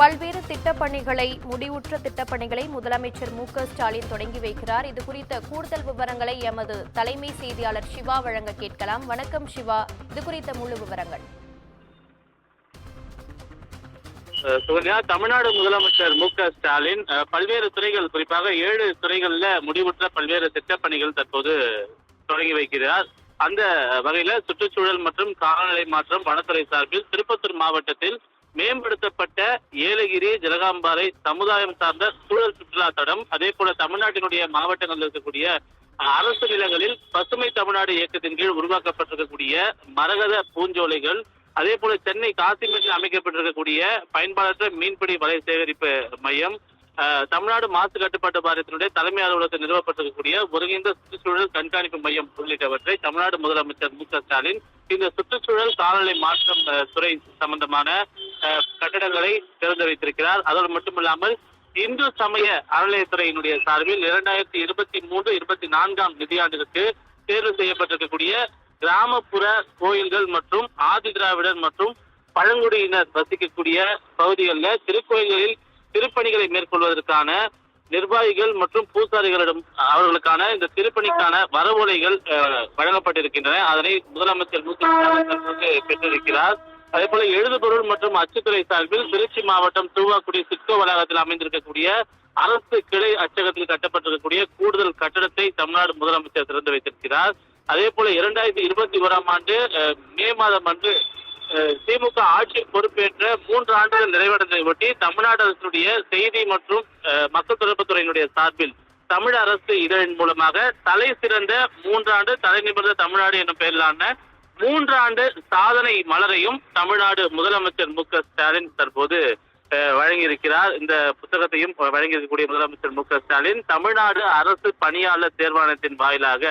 பல்வேறு முடிவுற்ற திட்டப்பணிகளை முதலமைச்சர் மு.க.ஸ்டாலின் தொடங்கி வைக்கிறார். இது குறித்த கூடுதல் விவரங்களை எமது தலைமை செய்தியாளர் சிவா வழங்க கேட்கலாம். வணக்கம் சிவா, இது குறித்த முழு விவரங்கள். தமிழ்நாடு முதலமைச்சர் மு.க.ஸ்டாலின் பல்வேறு துறைகள், குறிப்பாக 7 துறைகளில் முடிவுற்ற பல்வேறு திட்டப்பணிகள் தற்போது தொடங்கி வைக்கிறார். அந்த வகையில சுற்றுச்சூழல் மற்றும் காலநிலை மாற்றம் வனத்துறை சார்பில் திருப்பத்தூர் மாவட்டத்தில் மேம்படுத்தப்பட்ட ஏலகிரி ஜலகாம்பாறை சமுதாயம் சார்ந்த சூழல் சுற்றுலா தடம், அதே போல தமிழ்நாட்டினுடைய மாவட்டங்களில் இருக்கக்கூடிய அரசு நிலங்களில் பசுமை தமிழ்நாடு இயக்கத்தின் கீழ் உருவாக்கப்பட்டிருக்கக்கூடிய மரகத பூஞ்சோலைகள், அதே போல சென்னை காசிமேட்டில் அமைக்கப்பட்டிருக்கக்கூடிய பயன்பாடற்ற மீன்பிடி வலை சேகரிப்பு மையம், தமிழ்நாடு மாசு கட்டுப்பாட்டு வாரியத்தினுடைய தலைமை அலுவலகத்தில் நிறுவப்பட்டிருக்கக்கூடிய ஒருங்கிணைந்த சுற்றுச்சூழல் கண்காணிப்பு மையம் உள்ளிட்டவற்றை தமிழ்நாடு முதலமைச்சர் மு.க.ஸ்டாலின் இந்த சுற்றுச்சூழல் காலநிலை மாற்றம் துறை சம்பந்தமான கட்டடங்களை திறந்து வைத்திருக்கிறார். அதோடு மட்டுமில்லாமல் இந்து சமய அறநிலையத்துறையினுடைய சார்பில் 2023-24 நிதியாண்டிற்கு தேர்வு செய்யப்பட்டிருக்கக்கூடிய கிராமப்புற கோயில்கள் மற்றும் ஆதி திராவிடர் மற்றும் பழங்குடியினர் வசிக்கக்கூடிய பகுதிகளில் திருக்கோயில்களில் திருப்பணிகளை மேற்கொள்வதற்கான நிர்வாகிகள் மற்றும் பூசாரிகளிடம் அவர்களுக்கான இந்த திருப்பணிக்கான வரவுரைகள் வழங்கப்பட்டிருக்கின்றன. அதனை முதலமைச்சர் மு.க.ஸ்டாலின் பெற்றிருக்கிறார். அதே போல எழுதுபொருள் மற்றும் அச்சுத்துறை சார்பில் திருச்சி மாவட்டம் தூவாக்குடி சிட்கோ வளாகத்தில் அமைந்திருக்கக்கூடிய அரசு கிளை அச்சகத்தில் கட்டப்பட்டிருக்கக்கூடிய கூடுதல் கட்டடத்தை தமிழ்நாடு முதலமைச்சர் திறந்து வைத்திருக்கிறார். அதே போல 2021 ஆண்டு மே மாதம் அன்று திமுக ஆட்சி பொறுப்பேற்ற 3 ஆண்டுகள் நிறைவடைந்ததை ஒட்டி தமிழ்நாடு அரசுடைய செய்தி மற்றும் மக்கள் தொடர்புத்துறையினுடைய சார்பில் தமிழ் அரசு இதழின் மூலமாக தலை சிறந்த 3 ஆண்டு தலை நிமிர்ந்த தமிழ்நாடு எனும் பெயரிலான 3 ஆண்டு சாதனை மலரையும் தமிழ்நாடு முதலமைச்சர் மு.க.ஸ்டாலின் தற்போது வழங்கியிருக்கிறார். இந்த புத்தகத்தையும் வழங்கியிருக்கக்கூடிய முதலமைச்சர் மு.க.ஸ்டாலின் தமிழ்நாடு அரசு பணியாளர் தேர்வாணையத்தின் வாயிலாக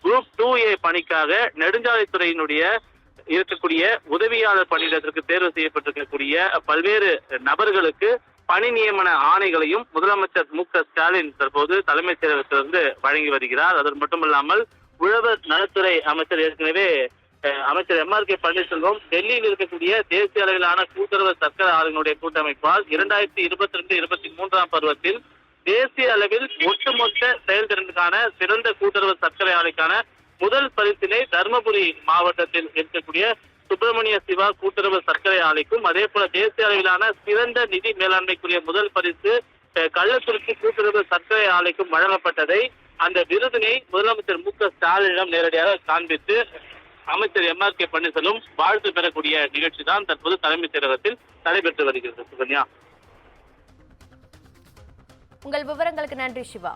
குரூப் 2A பணிக்காக நெடுஞ்சாலைத்துறையினுடைய இருக்கக்கூடிய உதவியாளர் பணியிடத்திற்கு தேர்வு செய்யப்பட்டிருக்கக்கூடிய பல்வேறு நபர்களுக்கு பணி நியமன ஆணைகளையும் முதலமைச்சர் மு.க.ஸ்டாலின் தற்போது தலைமைச் செயலகத்திலிருந்து வழங்கி வருகிறார். அது மட்டுமல்லாமல் உழவர் நலத்துறை அமைச்சர் ஏற்கனவே அமைச்சர் M.R.K. பன்னீர்செல்வம் டெல்லியில் இருக்கக்கூடிய தேசிய அளவிலான கூட்டுறவு சர்க்கரை ஆலையினுடைய கூட்டமைப்பால் 2022-23 பருவத்தில் தேசிய அளவில் ஒட்டுமொத்த செயல்திறனுக்கான சிறந்த கூட்டுறவு சர்க்கரை ஆலைக்கான முதல் பரிசினை தருமபுரி மாவட்டத்தில் இருக்கக்கூடிய சுப்பிரமணிய சிவா கூட்டுறவு சர்க்கரை ஆலைக்கும், அதே போல தேசிய அளவிலான சிறந்த நிதி மேலாண்மைக்குரிய முதல் பரிசு கள்ளக்குறிச்சி கூட்டுறவு சர்க்கரை ஆலைக்கும் வழங்கப்பட்டதை, அந்த விருதினை முதலமைச்சர் மு.க.ஸ்டாலினிடம் நேரடியாக காண்பித்து அமைச்சர் M.R.K. பன்னீர்செல்வம் வாழ்த்து பெறக்கூடிய நிகழ்ச்சி தான் தற்போது தலைமைச் செயலகத்தில் நடைபெற்று வருகிறது. சுகன்யா, உங்கள் விவரங்களுக்கு நன்றி சிவா.